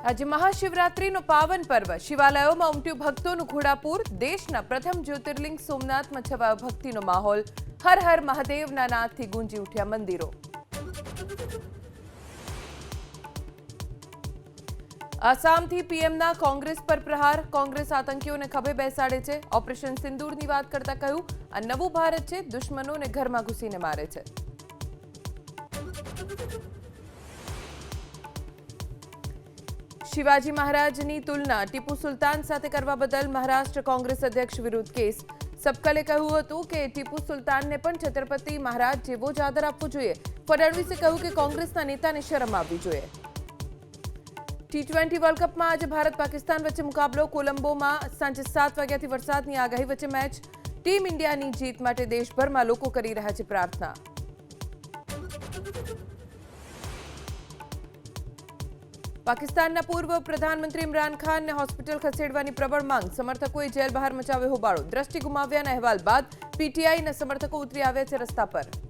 આજે મહાશિવરાત્રીનો પાવન પર્વ શિવાલયોમાં ઉમટ્યું ભક્તોનું ઘોડાપૂર દેશના પ્રથમ જ્યોતિર્લિંગ સોમનાથમાં છવાયો ભક્તિનો માહોલ હર હર મહાદેવના નાદથી ગુંજી ઉઠ્યા મંદિરો આસામથી પીએમના કોંગ્રેસ પર પ્રહાર કોંગ્રેસ આતંકીઓને ખભે બેસાડે છે ઓપરેશન સિંદૂરની વાત કરતા કહ્યું આ નવું ભારત છે દુશ્મનોને ઘરમાં ઘૂસીને મારે છે શિવાજી મહારાજની તુલના ટીપુ સુલતાન સાથે કરવા બદલ મહારાષ્ટ્ર કોંગ્રેસ અધ્યક્ષ વિરુદ્ધ કેસ સબકલે કહ્યું હતું કે ટીપુ સુલતાનને પણ છત્રપતિ મહારાજ જેવો જ આદર આપવો જોઈએ ફડણવીસે કહ્યું કે કોંગ્રેસના નેતાને શરમ આવવી જોઈએ ટી20 વર્લ્ડ કપમાં આજે ભારત પાકિસ્તાન વચ્ચે મુકાબલો કોલંબોમાં સાંજે 7 વાગ્યાથી વરસાદની આગાહી વચ્ચે મેચ ટીમ ઇન્ડિયાની જીત માટે દેશભરમાં લોકો કરી રહ્યા છે પ્રાર્થના પાકિસ્તાનના પૂર્વ પ્રધાનમંત્રી ઇમરાન ખાનને હોસ્પિટલ ખસેડવાની પ્રબળ માંગ સમર્થકોએ જેલ બહાર મચાવ્યો હોબાળો દ્રષ્ટિ ગુમાવ્યાના અહેવાલ બાદ પીટીઆઈના સમર્થકો ઉતરી આવ્યા છે રસ્તા પર